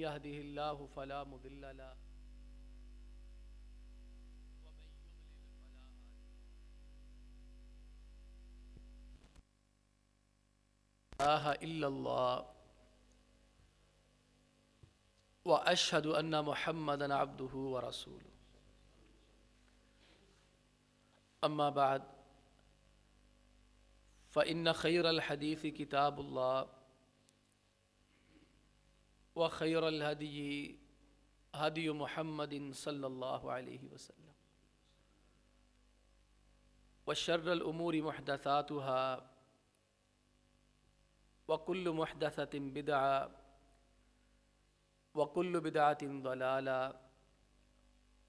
يهده الله فلا مضل له ومن يضلل فلا إله إلا الله وأشهد أن محمدا عبده ورسوله. أما بعد فإن خير الحديث كتاب الله وخير الهدي هدي محمد صلى الله عليه وسلم وشر الأمور محدثاتها وكل محدثة بدعة وكل بدعة ضلالة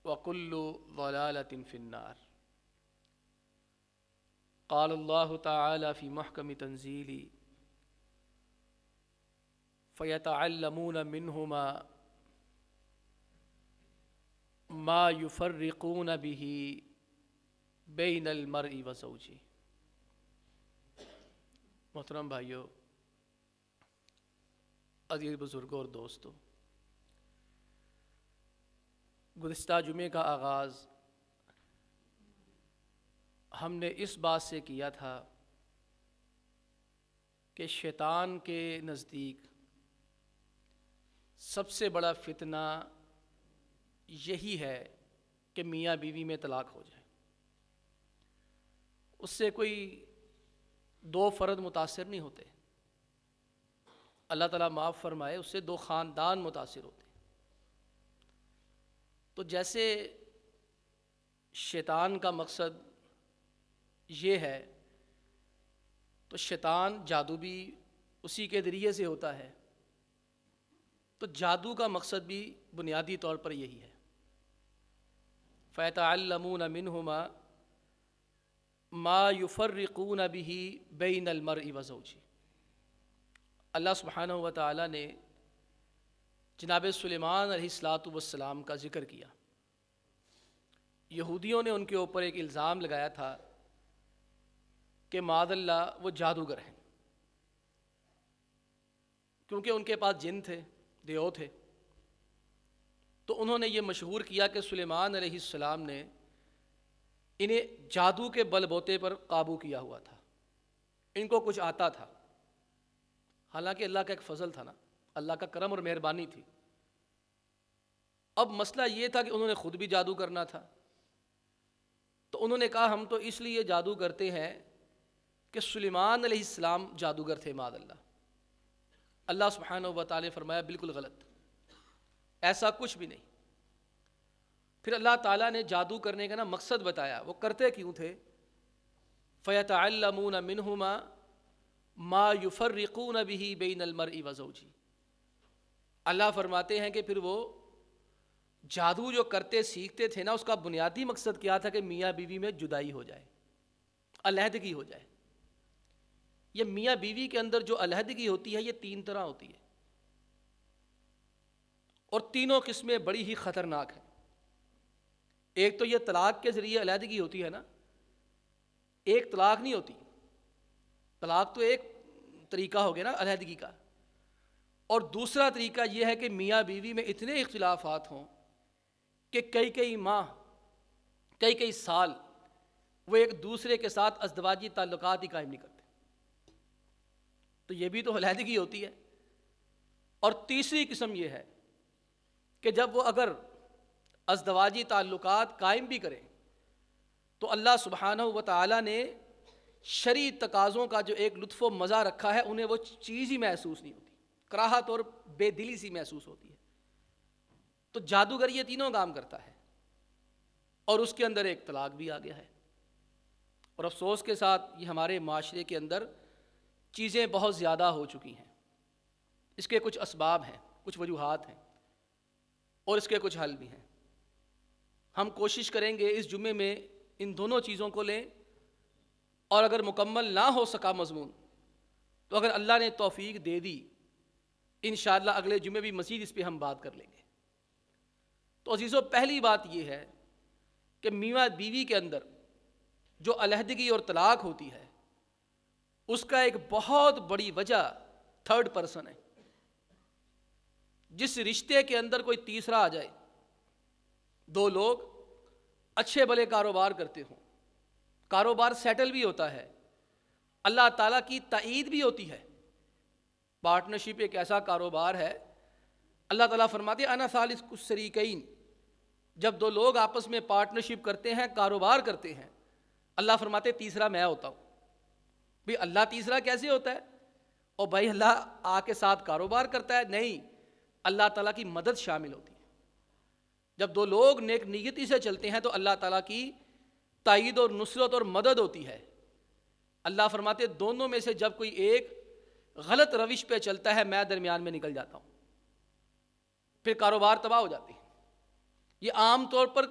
وكل ضلالة في النار. قال الله تعالى في محكم تنزيله فيتعلمون منهما ما يفرقون به بين المرء وزوجه. محترم بھائیو، عزیز بزرگوں اور دوستو، گزشتہ جمعے کا آغاز ہم نے اس بات سے کیا تھا کہ شیطان کے نزدیک سب سے بڑا فتنہ یہی ہے کہ میاں بیوی میں طلاق ہو جائے. اس سے کوئی دو فرد متاثر نہیں ہوتے، اللہ تعالیٰ معاف فرمائے، اس سے دو خاندان متاثر ہوتے. تو جیسے شیطان کا مقصد یہ ہے تو شیطان جادو بھی اسی کے ذریعے سے ہوتا ہے، تو جادو کا مقصد بھی بنیادی طور پر یہی ہے. فَيَتَعَلَّمُونَ مِنْهُمَا مَا يُفَرِّقُونَ بِهِ بَيْنَ الْمَرْءِ وَزَوْجِهِ. اللہ سبحانہ و تعالیٰ نے جناب سلیمان علیہ السلام کا ذکر کیا. یہودیوں نے ان کے اوپر ایک الزام لگایا تھا کہ معاذ اللہ وہ جادوگر ہیں، کیونکہ ان کے پاس جن تھے، دیو تھے. تو انہوں نے یہ مشہور کیا کہ سلیمان علیہ السلام نے انہیں جادو کے بل بوتے پر قابو کیا ہوا تھا، ان کو کچھ آتا تھا. حالانکہ اللہ کا ایک فضل تھا نا، اللہ کا کرم اور مہربانی تھی. اب مسئلہ یہ تھا کہ انہوں نے خود بھی جادو کرنا تھا. تو انہوں نے کہا ہم تو اس لیے جادو کرتے ہیں کہ سلیمان علیہ السلام جادوگر تھے معاذ اللہ. اللہ سبحانہ و تعالیٰ نے فرمایا بالکل غلط، ایسا کچھ بھی نہیں. پھر اللہ تعالیٰ نے جادو کرنے کا مقصد بتایا، وہ کرتے کیوں تھے. فَيَتَعَلَّمُونَ مِنْهُمَا مَا يُفَرِّقُونَ بِهِ بَيْنَ الْمَرْءِ وَزَوْجِهِ. اللہ فرماتے ہیں کہ پھر وہ جادو جو کرتے سیکھتے تھے نا، اس کا بنیادی مقصد کیا تھا کہ میاں بیوی میں جدائی ہو جائے، علیحدگی ہو جائے. یہ میاں بیوی کے اندر جو علیحدگی ہوتی ہے یہ تین طرح ہوتی ہے، اور تینوں قسمیں بڑی ہی خطرناک ہیں. ایک تو یہ طلاق کے ذریعے علیحدگی ہوتی ہے نا، ایک طلاق نہیں ہوتی. طلاق تو ایک طریقہ ہو گیا نا علیحدگی کا، اور دوسرا طریقہ یہ ہے کہ میاں بیوی میں اتنے اختلافات ہوں کہ کئی ماہ، کئی سال وہ ایک دوسرے کے ساتھ ازدواجی تعلقات ہی قائم نہیں کرتے. تو یہ بھی تو علیحدگی ہوتی ہے. اور تیسری قسم یہ ہے کہ جب وہ اگر ازدواجی تعلقات قائم بھی کریں تو اللہ سبحانہ و تعالیٰ نے شرعی تقاضوں کا جو ایک لطف و مزہ رکھا ہے، انہیں وہ چیز ہی محسوس نہیں ہوتی، کراہت اور بے دلی سی محسوس ہوتی ہے. تو جادوگر یہ تینوں کام کرتا ہے، اور اس کے اندر ایک طلاق بھی آ گیا ہے. اور افسوس کے ساتھ یہ ہمارے معاشرے کے اندر چیزیں بہت زیادہ ہو چکی ہیں. اس کے کچھ اسباب ہیں، کچھ وجوہات ہیں، اور اس کے کچھ حل بھی ہیں. ہم کوشش کریں گے اس جمعے میں ان دونوں چیزوں کو لیں، اور اگر مکمل نہ ہو سکا مضمون تو اگر اللہ نے توفیق دے دی انشاءاللہ اگلے جمعے بھی مزید اس پہ ہم بات کر لیں گے. تو عزیزو، پہلی بات یہ ہے کہ میاں بیوی کے اندر جو علیحدگی اور طلاق ہوتی ہے اس کا ایک بہت بڑی وجہ تھرڈ پرسن ہے. جس رشتے کے اندر کوئی تیسرا آ جائے، دو لوگ اچھے بھلے کاروبار کرتے ہوں، کاروبار سیٹل بھی ہوتا ہے، اللہ تعالیٰ کی تائید بھی ہوتی ہے۔ پارٹنرشپ ایک ایسا کاروبار ہے، اللہ تعالیٰ فرماتے ہیں انا ثالث الشریکین، جب دو لوگ آپس میں پارٹنرشپ کرتے ہیں، کاروبار کرتے ہیں، اللہ فرماتے ہیں تیسرا میں ہوتا ہوں۔ بھئی اللہ تیسرا کیسے ہوتا ہے؟ اور بھائی اللہ آ کے ساتھ کاروبار کرتا ہے؟ نہیں، اللہ تعالیٰ کی مدد شامل ہوتی ہے۔ جب دو لوگ نیک نیتی سے چلتے ہیں تو اللہ تعالیٰ کی تائید اور نصرت اور مدد ہوتی ہے۔ اللہ فرماتے ہیں دونوں میں سے جب کوئی ایک غلط روش پہ چلتا ہے، میں درمیان میں نکل جاتا ہوں، پھر کاروبار تباہ ہو جاتی ہے۔ یہ عام طور پر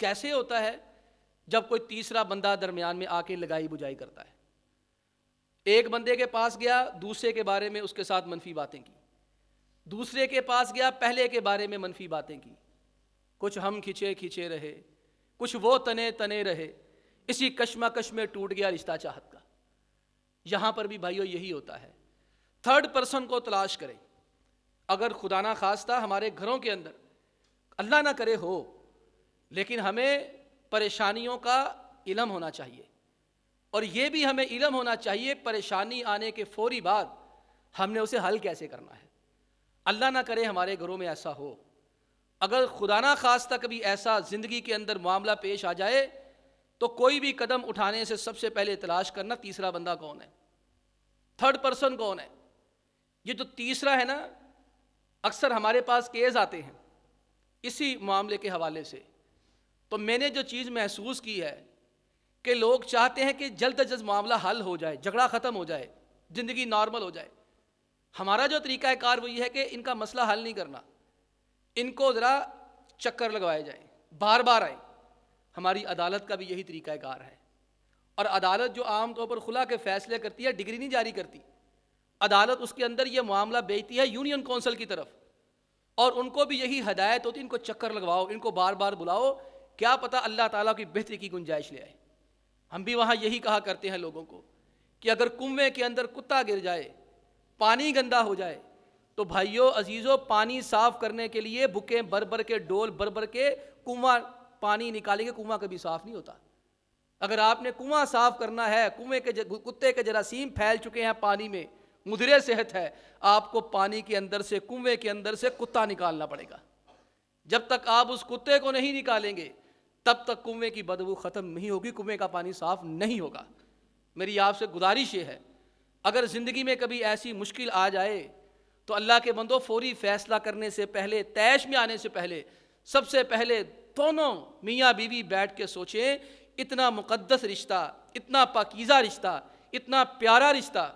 کیسے ہوتا ہے؟ جب کوئی تیسرا بندہ درمیان میں آ کے لگائی بجائی کرتا ہے۔ ایک بندے کے پاس گیا، دوسرے کے بارے میں اس کے ساتھ منفی باتیں کی، دوسرے کے پاس گیا، پہلے کے بارے میں منفی باتیں کی، کچھ ہم کھچے کھچے رہے، کچھ وہ تنے تنے رہے، اسی کشمکش میں ٹوٹ گیا رشتہ چاہت کا۔ یہاں پر بھی بھائیو یہی ہوتا ہے، تھرڈ پرسن کو تلاش کریں۔ اگر خدا نہ خواستہ ہمارے گھروں کے اندر اللہ نہ کرے ہو، لیکن ہمیں پریشانیوں کا علم ہونا چاہیے، اور یہ بھی ہمیں علم ہونا چاہیے پریشانی آنے کے فوری بعد ہم نے اسے حل کیسے کرنا ہے۔ اللہ نہ کرے ہمارے گھروں میں ایسا ہو، اگر خدا نہ خواستہ کبھی ایسا زندگی کے اندر معاملہ پیش آ جائے تو کوئی بھی قدم اٹھانے سے سب سے پہلے تلاش کرنا تیسرا بندہ کون ہے، تھرڈ پرسن کون ہے۔ یہ جو تیسرا ہے نا، اکثر ہمارے پاس کیس آتے ہیں اسی معاملے کے حوالے سے، تو میں نے جو چیز محسوس کی ہے کہ لوگ چاہتے ہیں کہ جلد از جلد معاملہ حل ہو جائے، جھگڑا ختم ہو جائے، زندگی نارمل ہو جائے۔ ہمارا جو طریقہ کار وہ یہ ہے کہ ان کا مسئلہ حل نہیں کرنا، ان کو ذرا چکر لگوائے جائیں، بار بار آئیں۔ ہماری عدالت کا بھی یہی طریقہ کار ہے، اور عدالت جو عام طور پر خلا کے فیصلے کرتی ہے، ڈگری نہیں جاری کرتی۔ عدالت اس کے اندر یہ معاملہ بھیجتی ہے یونین کونسل کی طرف، اور ان کو بھی یہی ہدایت ہوتی ہے، ان کو چکر لگواؤ، ان کو بار بار بلاؤ، کیا پتہ اللہ تعالیٰ کی بہتری کی گنجائش لے آئے۔ ہم بھی وہاں یہی کہا کرتے ہیں لوگوں کو کہ اگر کنویں کے اندر کتا گر جائے، پانی گندا ہو جائے، تو بھائیو عزیزو پانی صاف کرنے کے لیے بکیں بھر بھر کے، ڈول بھر بھر کے کنواں پانی نکالیں گے، کنواں کبھی صاف نہیں ہوتا۔ اگر آپ نے کنواں صاف کرنا ہے، کنویں کے کتے کے جراثیم پھیل چکے ہیں پانی میں، مدرے صحت ہے، آپ کو پانی کے اندر سے، کنویں کے اندر سے کتا نکالنا پڑے گا۔ جب تک آپ اس کتے کو نہیں نکالیں گے تب تک کنویں کی بدبو ختم نہیں ہوگی، کنویں کا پانی صاف نہیں ہوگا۔ میری آپ سے گزارش یہ ہے، اگر زندگی میں کبھی ایسی مشکل آ جائے تو اللہ کے بندو فوری فیصلہ کرنے سے پہلے، طیش میں آنے سے پہلے، سب سے پہلے دونوں میاں بیوی بیٹھ کے سوچیں، اتنا مقدس رشتہ، اتنا پاکیزہ رشتہ، اتنا پیارا رشتہ۔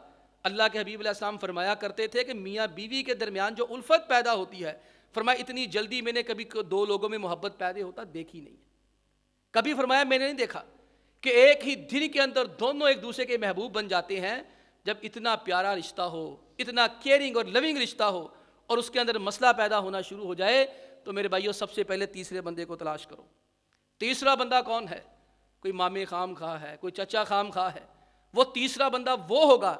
اللہ کے حبیب علیہ السلام فرمایا کرتے تھے کہ میاں بیوی کے درمیان جو الفت پیدا ہوتی ہے، فرمایا اتنی جلدی میں نے کبھی دو لوگوں میں محبت پیدا ہوتا دیکھی نہیں ہے۔ کبھی فرمایا میں نے نہیں دیکھا کہ ایک ہی دن کے اندر دونوں ایک دوسرے کے محبوب بن جاتے ہیں۔ جب اتنا پیارا رشتہ ہو، اتنا کیئرنگ اور لوننگ رشتہ ہو، اور اس کے اندر مسئلہ پیدا ہونا شروع ہو جائے، تو میرے بھائیوں سب سے پہلے تیسرے بندے کو تلاش کرو۔ تیسرا بندہ کون ہے؟ کوئی مامے خام خواہ ہے، کوئی چچا خام خواہ ہے۔ وہ تیسرا بندہ وہ ہوگا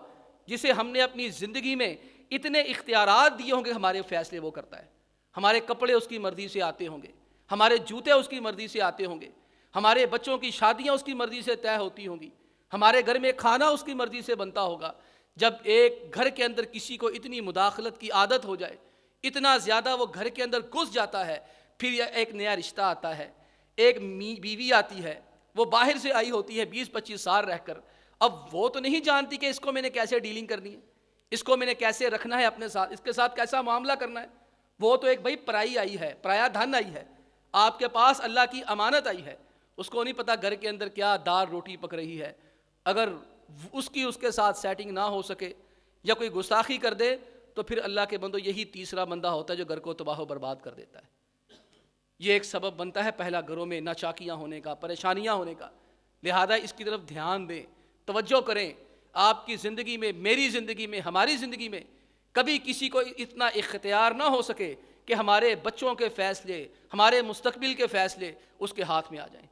جسے ہم نے اپنی زندگی میں اتنے اختیارات دیے ہوں گے، ہمارے فیصلے وہ کرتا ہے۔ ہمارے کپڑے اس کی مرضی سے آتے ہوں گے، ہمارے جوتے اس کی مرضی سے آتے ہوں گے، ہمارے بچوں کی شادیاں اس کی مرضی سے طے ہوتی ہوں گی، ہمارے گھر میں کھانا اس کی مرضی سے بنتا ہوگا۔ جب ایک گھر کے اندر کسی کو اتنی مداخلت کی عادت ہو جائے، اتنا زیادہ وہ گھر کے اندر گھس جاتا ہے، پھر ایک نیا رشتہ آتا ہے، ایک بیوی آتی ہے، وہ باہر سے آئی ہوتی ہے 20-25 سال رہ کر، اب وہ تو نہیں جانتی کہ اس کو میں نے کیسے ڈیلنگ کرنی ہے، اس کو میں نے کیسے رکھنا ہے اپنے ساتھ، اس کے ساتھ کیسا معاملہ کرنا ہے۔ وہ تو ایک بھائی پرائی آئی ہے، پرایا دھن آئی ہے، آپ کے پاس اللہ کی امانت آئی ہے، اس کو نہیں پتا گھر کے اندر کیا دال روٹی پک رہی ہے۔ اگر اس کے ساتھ سیٹنگ نہ ہو سکے یا کوئی گستاخی کر دے تو پھر اللہ کے بندو یہی تیسرا بندہ ہوتا ہے جو گھر کو تباہ و برباد کر دیتا ہے۔ یہ ایک سبب بنتا ہے پہلا گھروں میں ناچاکیاں ہونے کا، پریشانیاں ہونے کا۔ لہذا اس کی طرف دھیان دیں، توجہ کریں۔ آپ کی زندگی میں، میری زندگی میں، ہماری زندگی میں کبھی کسی کو اتنا اختیار نہ ہو سکے کہ ہمارے بچوں کے فیصلے، ہمارے مستقبل کے فیصلے اس کے ہاتھ میں آ جائیں۔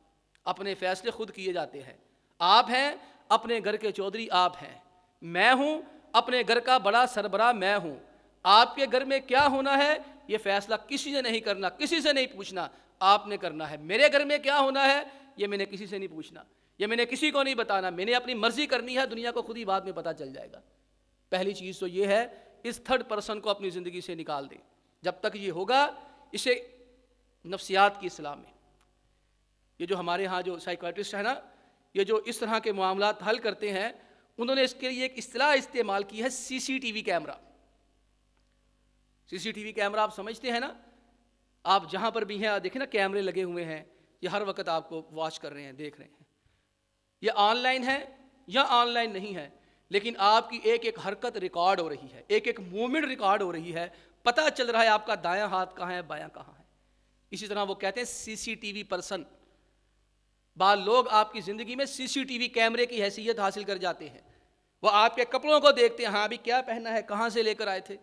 اپنے فیصلے خود کیے جاتے ہیں۔ آپ ہیں اپنے گھر کے چودھری، آپ ہیں، میں ہوں اپنے گھر کا بڑا سربراہ، میں ہوں۔ آپ کے گھر میں کیا ہونا ہے یہ فیصلہ کسی نے نہیں کرنا، کسی سے نہیں پوچھنا، آپ نے کرنا ہے۔ میرے گھر میں کیا ہونا ہے یہ میں نے کسی سے نہیں پوچھنا، یہ میں نے کسی کو نہیں بتانا، میں نے اپنی مرضی کرنی ہے، دنیا کو خود ہی بعد میں پتہ چل جائے گا۔ پہلی چیز تو یہ ہے، اس تھرڈ پرسن کو اپنی زندگی سے نکال دیں۔ جب تک یہ ہوگا، اسے نفسیات کی اصلاح میں، یہ جو ہمارے ہاں جو سائیکیٹرسٹ ہیں نا، یہ جو اس طرح کے معاملات حل کرتے ہیں، انہوں نے اس کے لیے ایک اصطلاح استعمال کی ہے، سی سی ٹی وی کیمرہ۔ سی سی ٹی وی کیمرہ آپ سمجھتے ہیں نا، آپ جہاں پر بھی ہیں دیکھیں نا، کیمرے لگے ہوئے ہیں، یہ ہر وقت آپ کو واچ کر رہے ہیں، دیکھ رہے ہیں، یہ آن لائن ہے یا آن لائن نہیں ہے، لیکن آپ کی ایک ایک حرکت ریکارڈ ہو رہی ہے، ایک ایک موومنٹ ریکارڈ ہو رہی ہے، پتہ چل رہا ہے آپ کا دایاں ہاتھ کہاں ہے، بایاں کہاں ہے۔ اسی طرح وہ کہتے ہیں سی سی ٹی وی پرسن۔ بعض لوگ آپ کی زندگی میں سی سی ٹی وی کیمرے کی حیثیت حاصل کر جاتے ہیں، وہ آپ کے کپڑوں کو دیکھتے ہیں، ہاں ابھی کیا پہنا ہے، کہاں سے لے کر آئے تھے،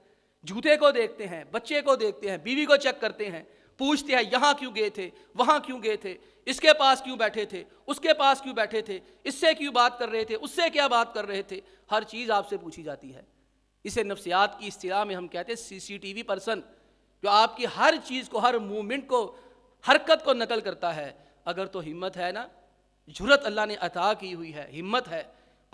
جوتے کو دیکھتے ہیں، بچے کو دیکھتے ہیں، بیوی کو چیک کرتے ہیں، پوچھتے ہیں یہاں کیوں گئے تھے، وہاں کیوں گئے تھے، اس کے پاس کیوں بیٹھے تھے، اس کے پاس کیوں بیٹھے تھے، اس سے کیوں بات کر رہے تھے، اس سے کیا بات کر رہے تھے، ہر چیز آپ سے پوچھی جاتی ہے۔ اسے نفسیات کی اصطلاح میں ہم کہتے ہیں سی سی ٹی وی پرسن، جو آپ کی ہر چیز کو، ہر موومنٹ کو، حرکت کو نقل کرتا ہے۔ اگر تو ہمت ہے نا، جرت اللہ نے عطا کی ہوئی ہے، ہمت ہے،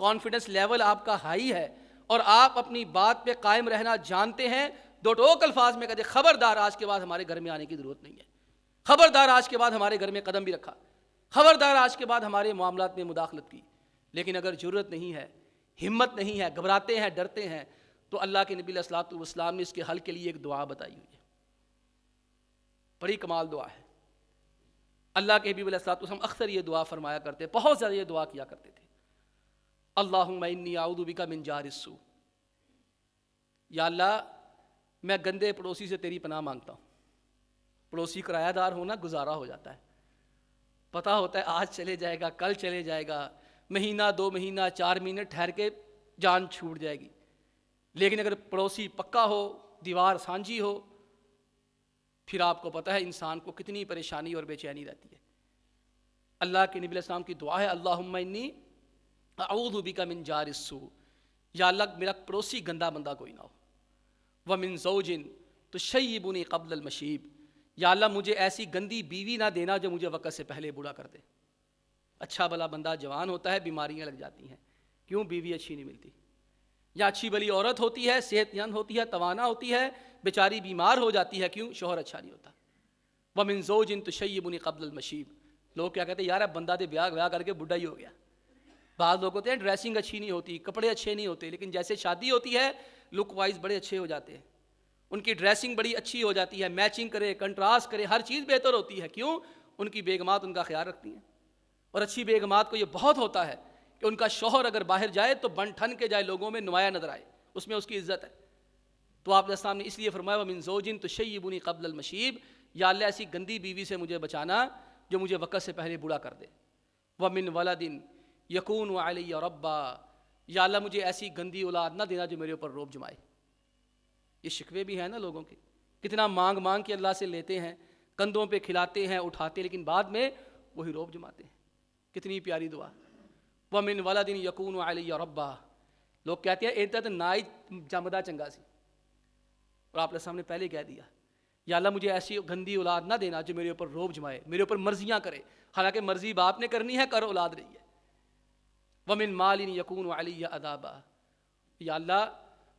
کانفیڈنس لیول آپ کا ہائی ہے، اور آپ اپنی بات پہ قائم رہنا جانتے ہیں، دو ٹوک الفاظ میں کہتے ہیں خبردار آج کے بعد ہمارے گھر میں آنے کی ضرورت نہیں ہے، خبردار آج کے بعد ہمارے گھر میں قدم بھی رکھا، خبردار آج کے بعد ہمارے معاملات میں مداخلت کی۔ لیکن اگر جرت نہیں ہے، ہمت نہیں ہے، گھبراتے ہیں، ڈرتے ہیں، تو اللہ کے نبی علیہ الصلوۃ والسلام نے اس کے حل کے لیے ایک دعا بتائی ہوئی ہے، بڑی کمال دعا ہے۔ اللہ کے حبیب علیہ الصلوۃ والسلام اکثر یہ دعا فرمایا کرتے، بہت زیادہ یہ دعا کیا کرتے تھے، اللہم انی اعوذ بک من جار السوء، یا اللہ میں گندے پڑوسی سے تیری پناہ مانگتا ہوں۔ پڑوسی کرایہ دار ہونا گزارا ہو جاتا ہے، پتہ ہوتا ہے آج چلے جائے گا، کل چلے جائے گا، مہینہ 2 مہینہ 4 مہینے ٹھہر کے جان چھوٹ جائے گی۔ لیکن اگر پڑوسی پکا ہو، دیوار سانجھی ہو، پھر آپ کو پتہ ہے انسان کو کتنی پریشانی اور بے چینی رہتی ہے۔ اللہ کے نبی علیہ السلام کی دعا ہے، اللہم انی اعوذ بک من جار السوء، یا اللہ میرا پڑوسی گندا بندہ کوئی نہ ہو، ومن زوج تشیبنی قبل المشیب، یا اللہ مجھے ایسی گندی بیوی نہ دینا جو مجھے وقت سے پہلے بوڑھا کر دے۔ اچھا بھلا بندہ جوان ہوتا ہے، بیماریاں لگ جاتی ہیں، کیوں؟ بیوی اچھی نہیں ملتی، یا اچھی بلی عورت ہوتی ہے، صحت مند ہوتی ہے، توانا ہوتی ہے، بیچاری بیمار ہو جاتی ہے، کیوں؟ شوہر اچھا نہیں ہوتا۔ ومن زوج تشیبنی قبل المشیب، لوگ کیا کہتے ہیں، یار اب بندہ تو بیاہ کر کے بڈھا ہی ہو گیا۔ بعض لوگ ہوتے ہیں ڈریسنگ اچھی نہیں ہوتی، کپڑے اچھے نہیں ہوتے، لیکن جیسے شادی ہوتی ہے لک وائز بڑے اچھے ہو جاتے ہیں، ان کی ڈریسنگ بڑی اچھی ہو جاتی ہے، میچنگ کرے، کنٹراسٹ کرے، ہر چیز بہتر ہوتی ہے، کیوں؟ ان کی بیگمات ان کا خیال رکھتی ہیں۔ اور اچھی بیگمات کو یہ بہت ہوتا ہے کہ ان کا شوہر اگر باہر جائے تو بن ٹھن کے جائے، لوگوں میں نمایاں نظر آئے، اس میں اس کی عزت ہے۔ تو آپ علیہ السلام نے اس لیے فرمایا وَمِن زَوْجٍ تُشَيِّبُنِي قَبْلَ الْمَشِيبِ، یا اللہ ایسی گندی بیوی سے مجھے بچانا جو مجھے وقت سے پہلے بوڑھا کر دے۔ وَمِن وَلَدٍ يَكُونُ عَلَيَّ رَبًّا، یا اللہ مجھے ایسی گندی اولاد نہ دینا جو میرے اوپر روب جمائے۔ یہ شکوے بھی ہیں نا لوگوں کے، کتنا مانگ مانگ کے اللہ سے لیتے ہیں، کندھوں پہ کھلاتے ہیں، اٹھاتے، لیکن بعد میں وہی روب جماتے ہیں۔ کتنی پیاری دعا۔ وَمِن وَلَدٍ يَكُونُ عَلَيَّ رَبًّا، لوگ کہتے ہیں ایدت نائی جمدہ چنگا سی، اور آپ نے سامنے پہلے کہہ دیا، یا اللہ مجھے ایسی گندی اولاد نہ دینا جو میرے اوپر روب جمائے، میرے اوپر مرضیاں کرے، حالانکہ مرضی باپ نے کرنی ہے، کر اولاد رہی ہے۔ وَمِن مَالٍ يَكُونُ عَلَيَّ عَذَابًا، یا اللہ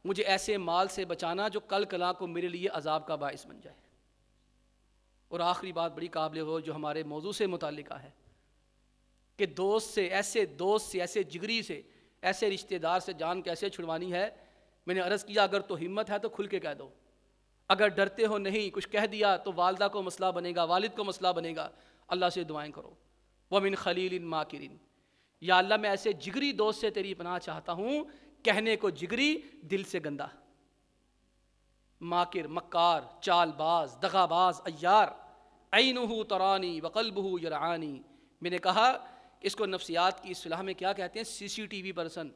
مجھے ایسے مال سے بچانا جو کل کلا کو میرے لیے عذاب کا باعث بن جائے۔ اور آخری بات بڑی قابل غور جو ہمارے موضوع سے متعلقہ ہے کہ دوست سے، ایسے جگری سے، ایسے رشتہ دار سے جان کیسے چھڑوانی ہے۔ میں نے عرض کیا اگر تو ہمت ہے تو کھل کے کہہ دو، اگر ڈرتے ہو نہیں، کچھ کہہ دیا تو والدہ کو مسئلہ بنے گا، والد کو مسئلہ بنے گا، اللہ سے دعائیں کرو۔ وَمِن خَلِيلٍ مَاكِرٍ، یا اللہ میں ایسے جگری دوست سے تیری پناہ چاہتا ہوں، کہنے کو جگری، دل سے گندا، ماکر، مکار، چال باز، دغا باز، عیار، عینہ ترانی وقلبہ یرعانی۔ میں نے کہا اس کو نفسیات کی اصطلاح میں کیا کہتے ہیں؟ سی سی ٹی وی پرسن،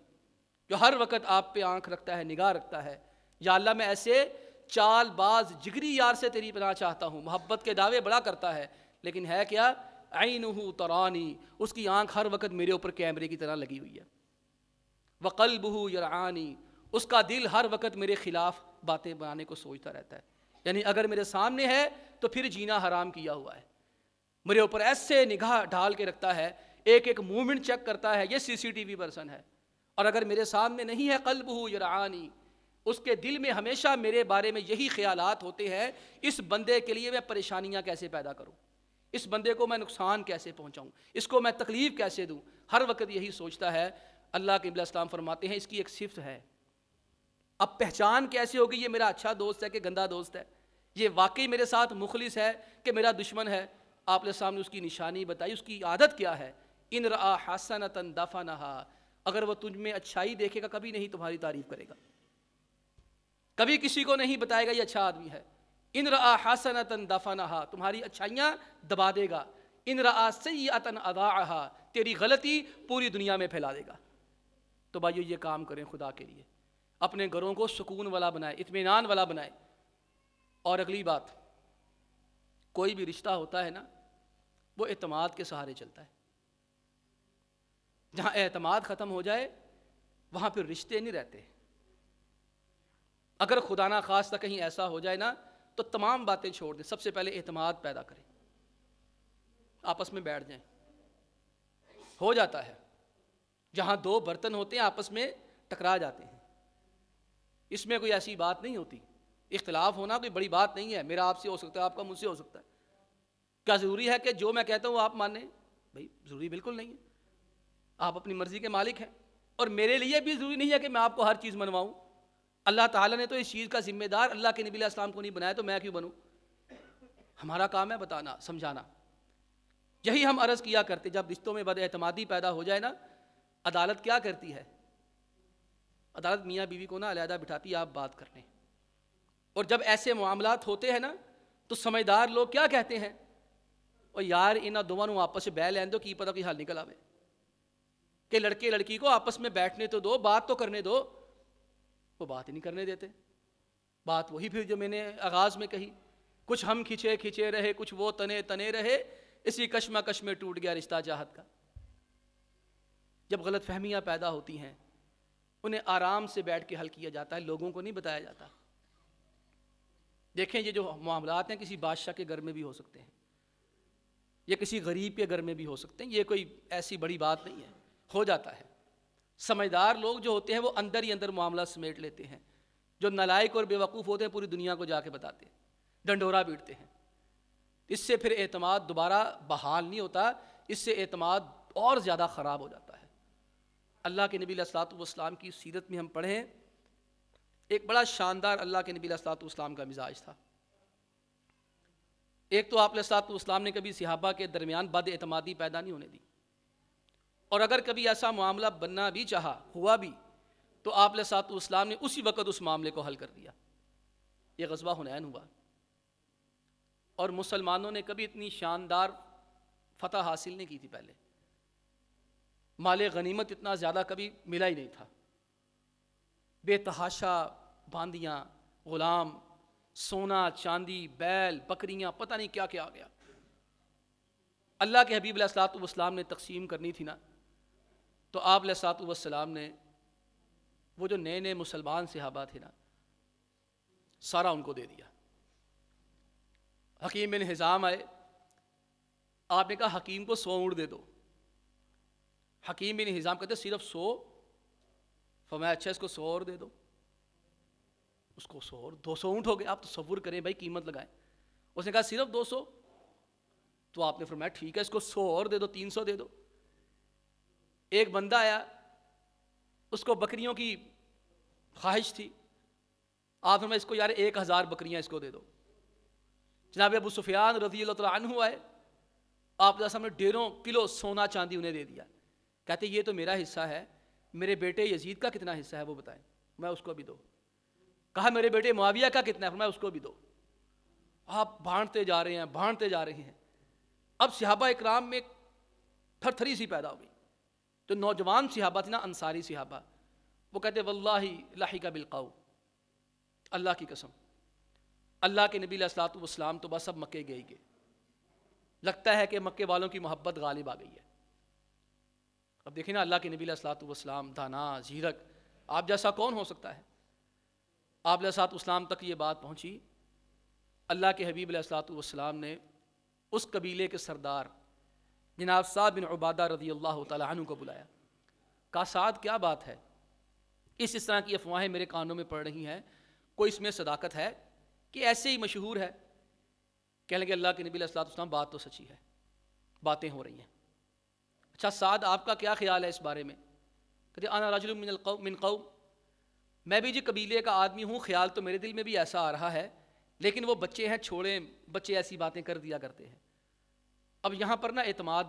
جو ہر وقت آپ پہ آنکھ رکھتا ہے، نگاہ رکھتا ہے۔ یا اللہ میں ایسے چال باز جگری یار سے تیری پناہ چاہتا ہوں، محبت کے دعوے بڑا کرتا ہے لیکن ہے کیا؟ عینہ ترانی، اس کی آنکھ ہر وقت میرے اوپر کیمرے کی طرح لگی ہوئی ہے۔ وقلبہ یرعانی، اس کا دل ہر وقت میرے خلاف باتیں بنانے کو سوچتا رہتا ہے. یعنی اگر میرے سامنے ہے تو پھر جینا حرام کیا ہوا ہے. میرے اوپر ایسے نگاہ ڈال کے رکھتا ہے, ایک ایک مومنٹ چیک کرتا ہے, یہ سی سی ٹی وی پرسن ہے. اور اگر میرے سامنے نہیں ہے, قلبہ یرعانی, اس کے دل میں ہمیشہ میرے بارے میں یہی خیالات ہوتے ہیں, اس بندے کے لیے میں پریشانیاں کیسے پیدا کروں, اس بندے کو میں نقصان کیسے پہنچاؤں, اس کو میں تکلیف کیسے دوں, ہر وقت یہی سوچتا ہے. اللہ کے نبی علیہ السلام فرماتے ہیں اس کی ایک صفت ہے. اب پہچان کیسے ہوگی یہ میرا اچھا دوست ہے کہ گندا دوست ہے, یہ واقعی میرے ساتھ مخلص ہے کہ میرا دشمن ہے؟ آپ علیہ السلام نے اس کی نشانی بتائی, اس کی عادت کیا ہے. ان رآ حسنۃ دفنھا, اگر وہ تجھ میں اچھائی دیکھے گا کبھی نہیں تمہاری تعریف کرے گا, کبھی کسی کو نہیں بتائے گا یہ اچھا آدمی ہے. ان رآ حسنۃ دفنھا, تمہاری اچھائیاں دبا دے گا. ان رآ سیئۃ اضاعھا, تیری غلطی پوری دنیا میں پھیلا دے گا. تو بھائیو یہ کام کریں خدا کے لیے, اپنے گھروں کو سکون والا بنائے, اطمینان والا بنائے. اور اگلی بات, کوئی بھی رشتہ ہوتا ہے نا وہ اعتماد کے سہارے چلتا ہے. جہاں اعتماد ختم ہو جائے وہاں پھر رشتے نہیں رہتے. اگر خدا نہ خواستہ کہیں ایسا ہو جائے نا تو تمام باتیں چھوڑ دیں, سب سے پہلے اعتماد پیدا کریں, آپس میں بیٹھ جائیں. ہو جاتا ہے جہاں دو برتن ہوتے ہیں آپس میں ٹکرا جاتے ہیں, اس میں کوئی ایسی بات نہیں ہوتی. اختلاف ہونا کوئی بڑی بات نہیں ہے, میرا آپ سے ہو سکتا ہے, آپ کا مجھ سے ہو سکتا ہے. کیا ضروری ہے کہ جو میں کہتا ہوں آپ مانیں؟ بھائی ضروری بالکل نہیں ہے, آپ اپنی مرضی کے مالک ہیں. اور میرے لیے بھی ضروری نہیں ہے کہ میں آپ کو ہر چیز منواؤں. اللہ تعالیٰ نے تو اس چیز کا ذمہ دار اللہ کے نبی علیہ السلام کو نہیں بنایا, تو میں کیوں بنوں؟ ہمارا کام ہے بتانا, سمجھانا. یہی ہم عرض کیا کرتے, جب رشتوں میں بد اعتمادی پیدا ہو جائے نا, عدالت کیا کرتی ہے؟ عدالت میاں بیوی کو نا علیحدہ بٹھاتی ہے, آپ بات کر لیں. اور جب ایسے معاملات ہوتے ہیں نا تو سمجھدار لوگ کیا کہتے ہیں, اور یار انہاں دونوں نوں آپس میں بہ لین دو, کی پتہ کوئی حل نکل آوے. کہ لڑکے لڑکی کو آپس میں بیٹھنے تو دو, بات تو کرنے دو. وہ بات ہی نہیں کرنے دیتے. بات وہی پھر جو میں نے آغاز میں کہی, کچھ ہم کھچے کھچے رہے, کچھ وہ تنے تنے رہے, اسی کشمکش میں ٹوٹ گیا رشتہ چاہت کا. جب غلط فہمیاں پیدا ہوتی ہیں انہیں آرام سے بیٹھ کے حل کیا جاتا ہے, لوگوں کو نہیں بتایا جاتا. دیکھیں یہ جو معاملات ہیں کسی بادشاہ کے گھر میں بھی ہو سکتے ہیں, یہ کسی غریب کے گھر میں بھی ہو سکتے ہیں, یہ کوئی ایسی بڑی بات نہیں ہے, ہو جاتا ہے. سمجھدار لوگ جو ہوتے ہیں وہ اندر ہی اندر معاملہ سمیٹ لیتے ہیں. جو نالائق اور بے وقوف ہوتے ہیں پوری دنیا کو جا کے بتاتے ہیں, ڈنڈورا پیٹتے ہیں. اس سے پھر اعتماد دوبارہ بحال نہیں ہوتا, اس سے اعتماد اور زیادہ خراب ہو جاتا ہے. اللہ کے نبی علیہ الصلوۃ والسلام کی سیرت میں ہم پڑھیں, ایک بڑا شاندار اللہ کے نبی علیہ الصلوۃ والسلام کا مزاج تھا. ایک تو آپ علیہ الصلوۃ والسلام نے کبھی صحابہ کے درمیان بد اعتمادی پیدا نہیں ہونے دی, اور اگر کبھی ایسا معاملہ بننا بھی چاہا, ہوا بھی, تو آپ علیہ الصلوۃ والسلام نے اسی وقت اس معاملے کو حل کر دیا. یہ غزوہ حنین ہوا, اور مسلمانوں نے کبھی اتنی شاندار فتح حاصل نہیں کی تھی پہلے. مال غنیمت اتنا زیادہ کبھی ملا ہی نہیں تھا. بے تحاشا باندیاں, غلام, سونا چاندی, بیل, بکریاں, پتہ نہیں کیا کیا آ گیا. اللہ کے حبیب علیہ الصلوۃ والسلام نے تقسیم کرنی تھی نا, تو آپ علیہ الصلوۃ والسلام نے وہ جو نئے نئے مسلمان صحابہ تھے نا, سارا ان کو دے دیا. حکیم بن حزام آئے, آپ نے کہا حکیم کو 100 اونٹ دے دو. حکیم بن حزام کہتے صرف 100؟ فرمایا اچھا اس کو 100 اور دے دو. اس کو 100 اور 200 اونٹ ہو گئے. آپ تصور کریں بھائی, قیمت لگائیں. اس نے کہا صرف 200؟ تو آپ نے فرمایا ٹھیک ہے اس کو 100 اور دے دو, 300 دے دو. ایک بندہ آیا, اس کو بکریوں کی خواہش تھی. آپ فرمایا اس کو یار 1000 بکریاں اس کو دے دو. جناب ابو سفیان رضی اللہ تعالیٰ عنہ آئے, آپ کے سامنے 1.5 کلو سونا چاندی انہیں دے دیا. کہتے یہ تو میرا حصہ ہے, میرے بیٹے یزید کا کتنا حصہ ہے وہ بتائیں, میں اس کو بھی دو. کہا میرے بیٹے معاویہ کا کتنا ہے, میں اس کو بھی دو. آپ بھانٹتے جا رہے ہیں, بھانٹتے جا رہے ہیں. اب صحابہ اکرام میں تھر تھری سی پیدا ہو گئی. تو نوجوان صحابہ تھے نا, انصاری صحابہ, وہ کہتے واللہ لحق بالقوم, اللہ کی قسم اللہ کے نبی علیہ الصلوۃ والسلام تو بس اب مکے گئے گئے, لگتا ہے کہ مکے والوں کی محبت غالب آ گئی ہے. اب دیکھیں نا اللہ کے نبی علیہ الصلوۃ والسلام دانا, زیرک, آپ جیسا کون ہو سکتا ہے. آپ علیہ الصلوۃ والسلام تک یہ بات پہنچی، اللہ کے حبیب علیہ الصلوۃ والسلام نے اس قبیلے کے سردار جناب سعد بن عبادہ رضی اللہ تعالیٰ عنہ کو بلایا، کہا سعد کیا بات ہے، اس طرح کی افواہیں میرے کانوں میں پڑ رہی ہیں، کوئی اس میں صداقت ہے کہ ایسے ہی مشہور ہے؟ کہنے لگے اللہ کے نبی علیہ الصلوۃ والسلام بات تو سچی ہے، باتیں ہو رہی ہیں۔ اچھا سعد آپ کا کیا خیال ہے اس بارے میں؟ کہتے انا رجل من قوم، میں بھی جی قبیلے کا آدمی ہوں، خیال تو میرے دل میں بھی ایسا آ رہا ہے، لیکن وہ بچے ہیں، چھوڑیں، بچے ایسی باتیں کر دیا کرتے ہیں۔ اب یہاں پر نا اعتماد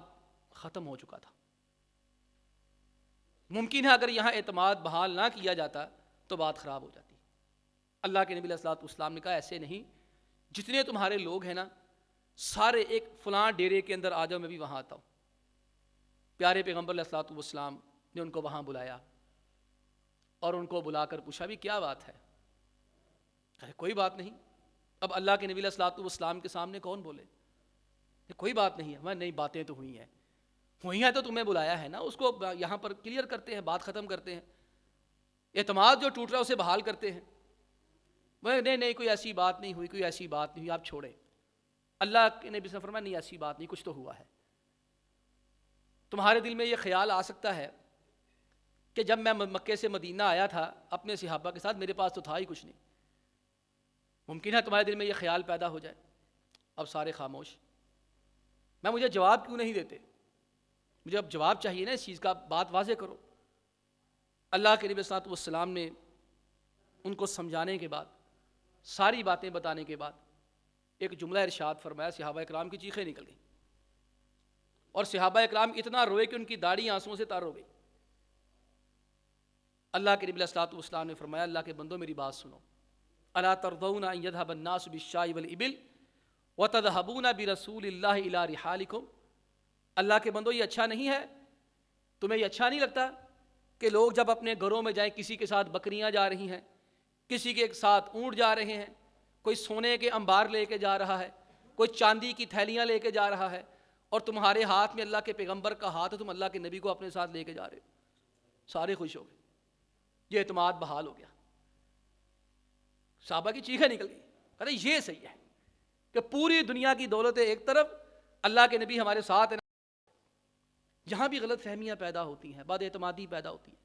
ختم ہو چکا تھا، ممکن ہے اگر یہاں اعتماد بحال نہ کیا جاتا تو بات خراب ہو جاتی۔ اللہ کے نبی علیہ الصلوۃ والسلام نے کہا ایسے نہیں، جتنے تمہارے لوگ ہیں نا سارے ایک فلاں ڈیرے کے اندر آ جاؤ، میں بھی وہاں آتا ہوں۔ پیارے پیغمبر علیہ الصلوۃ والسلام نے ان کو وہاں بلایا اور ان کو بلا کر پوچھا بھی کیا بات ہے؟ کوئی بات نہیں۔ اب اللہ کے نبی علیہ الصلوۃ والسلام کے سامنے کون بولے؟ کوئی بات نہیں ہے، میں نہیں، باتیں تو ہوئی ہیں تو تمہیں بلایا ہے نا، اس کو یہاں پر کلیئر کرتے ہیں، بات ختم کرتے ہیں، اعتماد جو ٹوٹ رہا ہے اسے بحال کرتے ہیں۔ نہیں کوئی ایسی بات نہیں ہوئی، کوئی ایسی بات نہیں ہوئی، آپ چھوڑیں۔ اللہ کے نبی صلی اللہ علیہ وسلم نے فرمایا نہیں ایسی بات نہیں، کچھ تو ہوا ہے۔ تمہارے دل میں یہ خیال آ سکتا ہے کہ جب میں مکے سے مدینہ آیا تھا اپنے صحابہ کے ساتھ، میرے پاس تو تھا ہی کچھ نہیں، ممکن ہے تمہارے دل میں یہ خیال پیدا ہو جائے۔ اب سارے خاموش، مجھے جواب کیوں نہیں دیتے؟ مجھے اب جواب چاہیے نا اس چیز کا، بات واضح کرو۔ اللہ کے نبی صلی اللہ علیہ وسلم نے ان کو سمجھانے کے بعد، ساری باتیں بتانے کے بعد ایک جملہ ارشاد فرمایا، صحابہ اکرام کی چیخیں نکل گئیں، اور صحابہ اکرام اتنا روئے کہ ان کی داڑھی آنسوؤں سے تر ہو گئی۔ اللہ کے نبی علیہ الصلوۃ والسلام نے فرمایا اللہ کے بندوں میری بات سنو، الا ترضون ان يذهب الناس بالشاء والابل وتذهبون برسول اللہ الى رحالکم، اللہ کے بندو یہ اچھا نہیں ہے، تمہیں یہ اچھا نہیں لگتا کہ لوگ جب اپنے گھروں میں جائیں، کسی کے ساتھ بکریاں جا رہی ہیں، کسی کے ساتھ اونٹ جا رہے ہیں، کوئی سونے کے انبار لے کے جا رہا ہے، کوئی چاندی کی تھیلیاں لے کے جا رہا ہے، اور تمہارے ہاتھ میں اللہ کے پیغمبر کا ہاتھ ہے، تم اللہ کے نبی کو اپنے ساتھ لے کے جا رہے ہو۔ سارے خوش ہو گئے، یہ اعتماد بحال ہو گیا۔ صحابہ کی چیخیں نکل گئی، کہتے یہ صحیح ہے کہ پوری دنیا کی دولت ایک طرف، اللہ کے نبی ہمارے ساتھ ہیں۔ جہاں بھی غلط فہمیاں پیدا ہوتی ہیں، بد اعتمادی پیدا ہوتی ہے،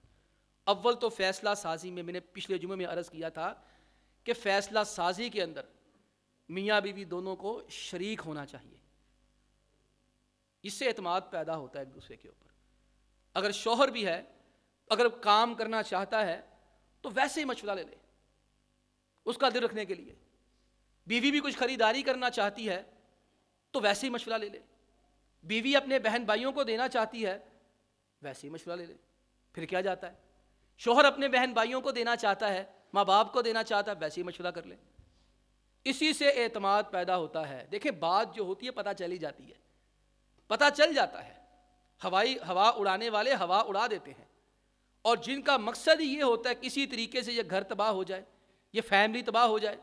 اول تو فیصلہ سازی میں نے پچھلے جمعے میں عرض کیا تھا کہ فیصلہ سازی کے اندر میاں بیوی دونوں کو شریک ہونا چاہیے، اس سے اعتماد پیدا ہوتا ہے ایک دوسرے کے اوپر۔ اگر شوہر بھی ہے، اگر کام کرنا چاہتا ہے تو ویسے ہی مشورہ لے لے اس کا دل رکھنے کے لیے، بیوی بھی کچھ خریداری کرنا چاہتی ہے تو ویسے ہی مشورہ لے لے، بیوی اپنے بہن بھائیوں کو دینا چاہتی ہے ویسے ہی مشورہ لے لے، پھر کیا جاتا ہے؟ شوہر اپنے بہن بھائیوں کو دینا چاہتا ہے، ماں باپ کو دینا چاہتا ہے، ویسے ہی مشورہ کر لے، اسی سے اعتماد پیدا ہوتا ہے۔ دیکھیں بات جو ہوتی ہے پتہ چلی جاتی ہے، پتہ چل جاتا ہے، ہوا اڑانے والے ہوا اڑا دیتے ہیں، اور جن کا مقصد ہی یہ ہوتا ہے کسی طریقے سے یہ گھر تباہ ہو جائے، یہ فیملی تباہ ہو جائے،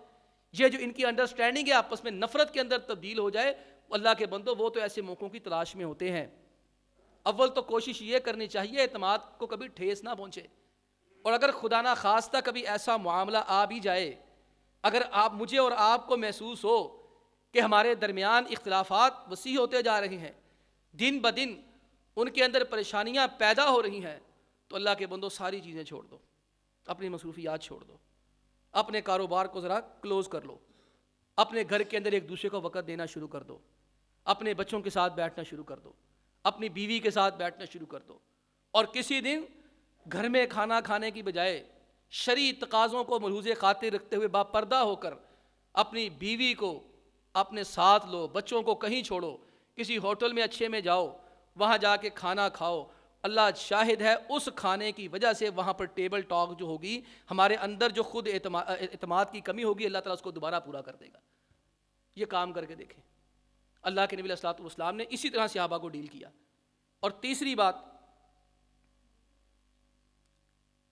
یہ جو ان کی انڈرسٹینڈنگ ہے آپس میں نفرت کے اندر تبدیل ہو جائے، اللہ کے بندو وہ تو ایسے موقعوں کی تلاش میں ہوتے ہیں۔ اول تو کوشش یہ کرنی چاہیے اعتماد کو کبھی ٹھیس نہ پہنچے، اور اگر خدا نہ خواستہ کبھی ایسا معاملہ آ بھی جائے، اگر مجھے اور آپ کو محسوس ہو کہ ہمارے درمیان اختلافات وسیع ہوتے جا رہے ہیں، دن بدن ان کے اندر پریشانیاں پیدا ہو رہی ہیں، تو اللہ کے بندو ساری چیزیں چھوڑ دو، اپنی مصروفیات چھوڑ دو، اپنے کاروبار کو ذرا کلوز کر لو، اپنے گھر کے اندر ایک دوسرے کو وقت دینا شروع کر دو، اپنے بچوں کے ساتھ بیٹھنا شروع کر دو، اپنی بیوی کے ساتھ بیٹھنا شروع کر دو، اور کسی دن گھر میں کھانا کھانے کی بجائے شرعی تقاضوں کو ملحوظ خاطر رکھتے ہوئے باپردہ ہو کر اپنی بیوی کو اپنے ساتھ لو، بچوں کو کہیں چھوڑو، کسی ہوٹل میں اچھے میں جاؤ، وہاں جا کے کھانا کھاؤ، اللہ شاہد ہے اس کھانے کی وجہ سے وہاں پر ٹیبل ٹاک جو ہوگی، ہمارے اندر جو خود اعتماد کی کمی ہوگی اللہ تعالیٰ اس کو دوبارہ پورا کر دے گا۔ یہ کام کر کے دیکھیں، اللہ کے نبی علیہ الصلوۃ والسلام نے اسی طرح صحابہ کو ڈیل کیا۔ اور تیسری بات،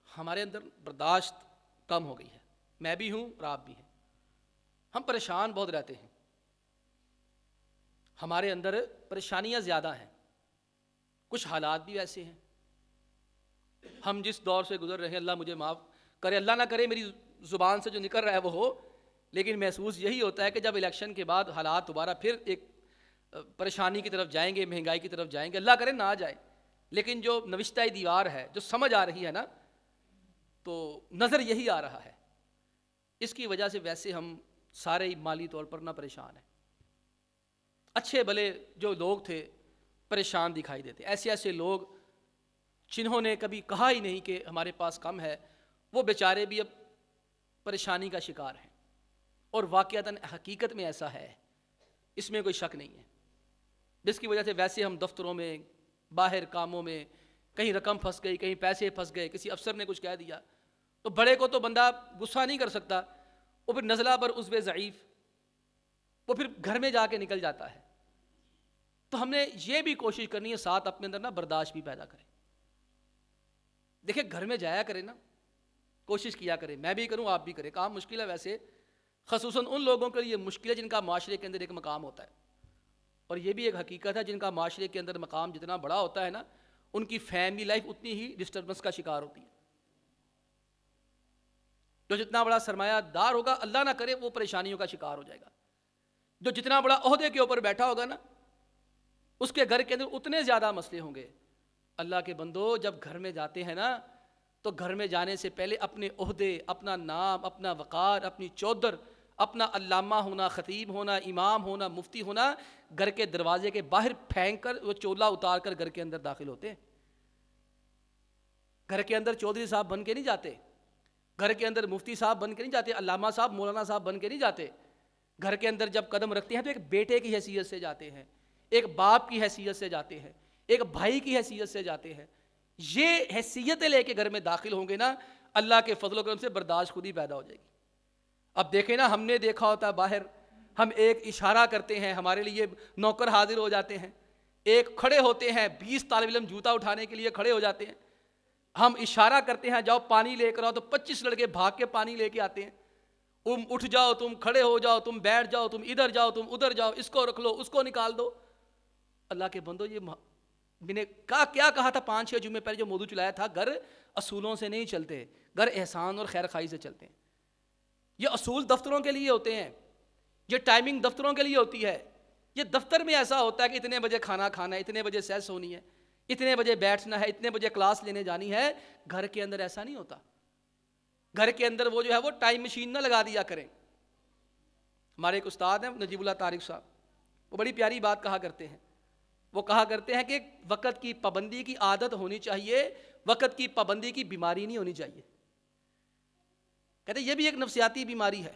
ہمارے اندر برداشت کم ہو گئی ہے، میں بھی ہوں اور آپ بھی ہیں، ہم پریشان بہت رہتے ہیں، ہمارے اندر پریشانیاں زیادہ ہیں، کچھ حالات بھی ایسے ہیں، ہم جس دور سے گزر رہے ہیں اللہ مجھے معاف کرے، اللہ نہ کرے میری زبان سے جو نکل رہا ہے وہ ہو، لیکن محسوس یہی ہوتا ہے کہ جب الیکشن کے بعد حالات دوبارہ پھر ایک پریشانی کی طرف جائیں گے، مہنگائی کی طرف جائیں گے، اللہ کرے نہ آ جائے، لیکن جو نوشتہ دیوار ہے، جو سمجھ آ رہی ہے نا، تو نظر یہی آ رہا ہے۔ اس کی وجہ سے ویسے ہم سارے ہی مالی طور پر نہ پریشان ہیں، اچھے بھلے جو لوگ تھے پریشان دکھائی دیتے، ایسے ایسے لوگ جنہوں نے کبھی کہا ہی نہیں کہ ہمارے پاس کم ہے، وہ بیچارے بھی اب پریشانی کا شکار ہیں، اور واقعتاً حقیقت میں ایسا ہے، اس میں کوئی شک نہیں ہے، جس کی وجہ سے ویسے ہم دفتروں میں، باہر کاموں میں، کہیں رقم پھنس گئی، کہیں پیسے پھنس گئے، کسی افسر نے کچھ کہہ دیا، تو بڑے کو تو بندہ غصہ نہیں کر سکتا، وہ پھر نزلہ بر عضو ضعیف، وہ پھر گھر میں جا کے نکل جاتا ہے۔ تو ہم نے یہ بھی کوشش کرنی ہے ساتھ اپنے اندر نا برداشت بھی پیدا کریں۔ دیکھیں گھر میں جایا کریں نا، کوشش کیا کریں، میں بھی کروں آپ بھی کریں، کام مشکل ہے ویسے، خصوصاً ان لوگوں کے لیے مشکل ہے جن کا معاشرے کے اندر ایک مقام ہوتا ہے، اور یہ بھی ایک حقیقت ہے جن کا معاشرے کے اندر مقام جتنا بڑا ہوتا ہے نا، ان کی فیملی لائف اتنی ہی ڈسٹربنس کا شکار ہوتی ہے۔ جو جتنا بڑا سرمایہ دار ہوگا، اللہ نہ کرے وہ پریشانیوں کا شکار ہو جائے گا۔ جو جتنا بڑا عہدے کے اوپر بیٹھا ہوگا نا، اس کے گھر کے اندر اتنے زیادہ مسئلے ہوں گے۔ اللہ کے بندو جب گھر میں جاتے ہیں نا، تو گھر میں جانے سے پہلے اپنے عہدے، اپنا نام، اپنا وقار، اپنی چودر، اپنا علامہ ہونا، خطیب ہونا، امام ہونا، مفتی ہونا، گھر کے دروازے کے باہر پھینک کر وہ چولا اتار کر گھر کے اندر داخل ہوتے ہیں۔ گھر کے اندر چودھری صاحب بن کے نہیں جاتے، گھر کے اندر مفتی صاحب بن کے نہیں جاتے، علامہ صاحب، مولانا صاحب بن کے نہیں جاتے۔ گھر کے اندر جب قدم رکھتے ہیں تو ایک بیٹے کی حیثیت سے جاتے ہیں، ایک باپ کی حیثیت سے جاتے ہیں، ایک بھائی کی حیثیت سے جاتے ہیں۔ یہ حیثیتیں لے کے گھر میں داخل ہوں گے نا، اللہ کے فضل و کرم سے برداشت خود ہی پیدا ہو جائے گی۔ اب دیکھیں نا، ہم نے دیکھا ہوتا ہے باہر، ہم ایک اشارہ کرتے ہیں، ہمارے لیے نوکر حاضر ہو جاتے ہیں، ایک کھڑے ہوتے ہیں، 20 طالب علم جوتا اٹھانے کے لیے کھڑے ہو جاتے ہیں، ہم اشارہ کرتے ہیں جاؤ پانی لے کر آؤ، تو 25 لڑکے بھاگ کے پانی لے کے آتے ہیں۔ تم اٹھ جاؤ، تم کھڑے ہو جاؤ، تم بیٹھ جاؤ، تم ادھر جاؤ، تم ادھر جاؤ، اس کو رکھ لو، اس کو نکال دو۔ اللہ کے بندو، یہ میں نے کیا کہا تھا 5-6 جمعے پہلے جو موضوع چلایا تھا، گھر اصولوں سے نہیں چلتے، گھر احسان اور خیر خواہی سے چلتے ہیں۔ یہ اصول دفتروں کے لیے ہوتے ہیں، یہ ٹائمنگ دفتروں کے لیے ہوتی ہے۔ یہ دفتر میں ایسا ہوتا ہے کہ اتنے بجے کھانا کھانا ہے، اتنے بجے سیس ہونی ہے، اتنے بجے بیٹھنا ہے، اتنے بجے کلاس لینے جانی ہے۔ گھر کے اندر ایسا نہیں ہوتا۔ گھر کے اندر وہ جو ہے وہ ٹائم مشین نہ لگا دیا کریں۔ ہمارے ایک استاد ہیں نجیب اللہ طارق صاحب، وہ بڑی پیاری بات کہا کرتے ہیں، وہ کہا کرتے ہیں کہ وقت کی پابندی کی عادت ہونی چاہیے، وقت کی پابندی کی بیماری نہیں ہونی چاہیے۔ کہتے ہیں یہ بھی ایک نفسیاتی بیماری ہے،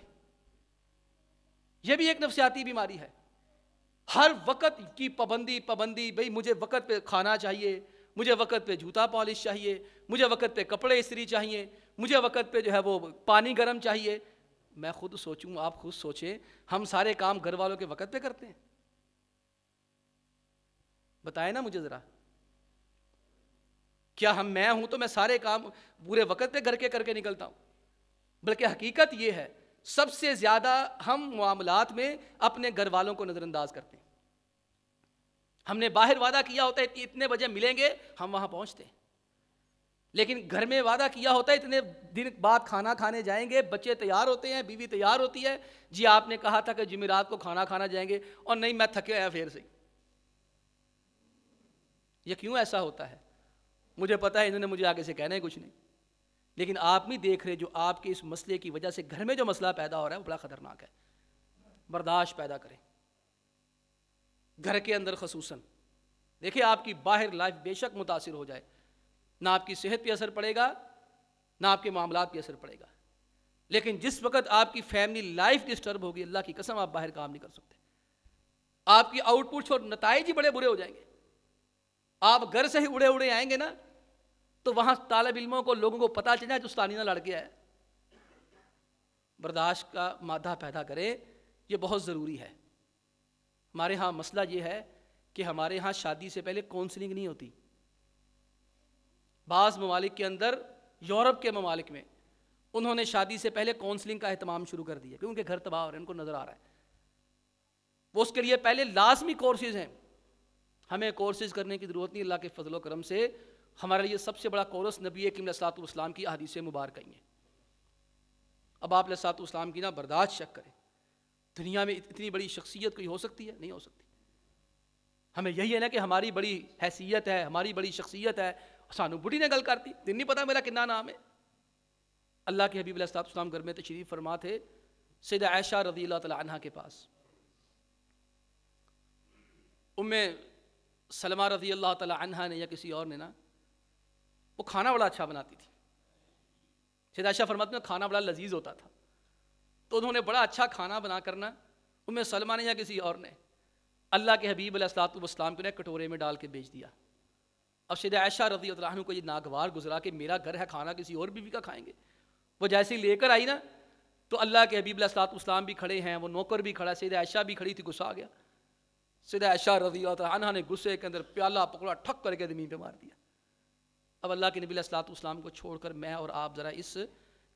یہ بھی ایک نفسیاتی بیماری ہے۔ ہر وقت کی پابندی، بھئی مجھے وقت پہ کھانا چاہیے، مجھے وقت پہ جوتا پالش چاہیے، مجھے وقت پہ کپڑے استری چاہیے، مجھے وقت پہ جو ہے وہ پانی گرم چاہیے۔ میں خود سوچوں، آپ خود سوچیں، ہم سارے کام گھر والوں کے وقت پہ کرتے ہیں؟ بتائیں نا مجھے ذرا، کیا میں ہوں تو میں سارے کام پورے وقت پہ گھر کے کر کے نکلتا ہوں؟ بلکہ حقیقت یہ ہے، سب سے زیادہ ہم معاملات میں اپنے گھر والوں کو نظر انداز کرتے ہیں۔ ہم نے باہر وعدہ کیا ہوتا ہے اتنے بجے ملیں گے، ہم وہاں پہنچتے ہیں، لیکن گھر میں وعدہ کیا ہوتا ہے اتنے دن بعد کھانا کھانے جائیں گے، بچے تیار ہوتے ہیں، بیوی تیار ہوتی ہے، جی آپ نے کہا تھا کہ جمعرات کو کھانا کھانا جائیں گے، اور نہیں میں تھکے آیا پھر سے۔ یہ کیوں ایسا ہوتا ہے؟ مجھے پتا ہے انہوں نے مجھے آگے سے کہنا ہے کچھ نہیں، لیکن آپ نہیں دیکھ رہے جو آپ کے اس مسئلے کی وجہ سے گھر میں جو مسئلہ پیدا ہو رہا ہے وہ بڑا خطرناک ہے۔ برداشت پیدا کریں گھر کے اندر خصوصاً۔ دیکھیں آپ کی باہر لائف بے شک متاثر ہو جائے، نہ آپ کی صحت پہ اثر پڑے گا، نہ آپ کے معاملات پہ اثر پڑے گا، لیکن جس وقت آپ کی فیملی لائف ڈسٹرب ہوگی، اللہ کی قسم آپ باہر کام نہیں کر سکتے۔ آپ کی آؤٹ پٹس اور نتائج ہی بڑے برے ہو جائیں گے۔ آپ گھر سے ہی اڑے اڑے آئیں گے نا، تو وہاں طالب علموں کو، لوگوں کو پتہ چل جائے تو استانی نہ لڑ کے آئے۔ برداشت کا مادہ پیدا کریں، یہ بہت ضروری ہے۔ ہمارے ہاں مسئلہ یہ ہے کہ ہمارے ہاں شادی سے پہلے کونسلنگ نہیں ہوتی۔ بعض ممالک کے اندر، یورپ کے ممالک میں، انہوں نے شادی سے پہلے کونسلنگ کا اہتمام شروع کر دیا، کیونکہ ان کے گھر تباہ ہو رہے ہیں، ان کو نظر آ رہا ہے۔ وہ اس کے لیے پہلے لازمی کورسز ہیں، ہمیں کورسز کرنے کی ضرورت نہیں۔ اللہ کے فضل و کرم سے ہمارے لیے سب سے بڑا کورس نبی کریم علیہ الصلوۃ والسلام کی احادیث مبارکہ ہیں۔ اب آپ علیہ السلام کی نا برداشت شک کرے، دنیا میں اتنی بڑی شخصیت کوئی ہو سکتی ہے؟ نہیں ہو سکتی۔ ہمیں یہی ہے نا کہ ہماری بڑی حیثیت ہے، ہماری بڑی شخصیت ہے، سانو بڑھی نے گل کرتی، دن نہیں پتا میرا کنا نام ہے۔ اللہ کے حبیب علیہ السلام گھر میں تشریف فرما تھے، سیدہ عائشہ رضی اللہ تعالی عنہ کے پاس ام سلمہ رضی اللہ تعالی عنہ نے یا کسی اور نے نا، وہ کھانا بڑا اچھا بناتی تھی۔ سیدہ عائشہ فرماتی ہیں کھانا بڑا لذیذ ہوتا تھا، تو انہوں نے بڑا اچھا کھانا بنا کرنا ام سلمہ نے یا کسی اور نے اللہ کے حبیب علیہ السلام کو کٹورے میں ڈال کے بیچ دیا۔ اب سیدہ عائشہ رضی اللہ عنہ کو یہ ناگوار گزرا کہ میرا گھر ہے، کھانا کسی اور بیوی کا کھائیں گے۔ وہ جیسے ہی لے کر آئی نا، تو اللہ کے حبیب علیہ السلام بھی کھڑے ہیں، وہ نوکر بھی کھڑا، سیدہ عائشہ بھی کھڑی تھی، غصہ آ گیا۔ سیدہ عائشہ رضی اللہ عنہ نے غصے کے اندر پیالہ پکڑا، ٹھک کر کے زمین پہ مار دیا۔ اب اللہ کے نبی علیہ السلام کو چھوڑ کر میں اور آپ ذرا اس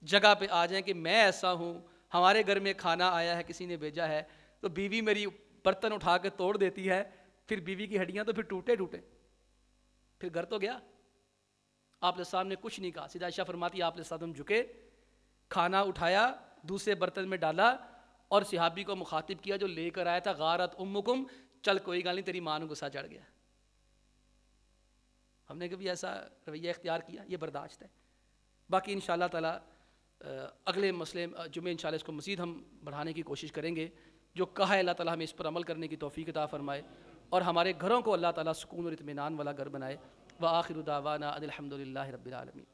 جگہ پہ آ جائیں کہ میں ایسا ہوں، ہمارے گھر میں کھانا آیا ہے، کسی نے بھیجا ہے، تو بیوی میری برتن اٹھا کے توڑ دیتی ہے، پھر بیوی کی ہڈیاں تو پھر ٹوٹے پھر گھر تو گیا۔ آپ علیہ السلام نے کچھ نہیں کہا۔ سیدہ عائشہ فرماتی آپ علیہ السلام جھکے، کھانا اٹھایا، دوسرے برتن میں ڈالا اور صحابی کو مخاطب کیا جو لے کر آیا تھا، غارت امکم، چل کوئی گل نہیں، تیری ماں نے غصہ چڑھ گیا۔ ہم نے کبھی ایسا رویہ اختیار کیا؟ یہ برداشت ہے۔ باقی انشاءاللہ تعالی اگلے مسئلے جمعے انشاءاللہ اس کو مزید ہم بڑھانے کی کوشش کریں گے۔ جو کہا ہے اللہ تعالی ہمیں اس پر عمل کرنے کی توفیق عطا فرمائے، اور ہمارے گھروں کو اللہ تعالی سکون اور اطمینان والا گھر بنائے۔ وآخر دعوانا ان الحمد للہ رب العالمین۔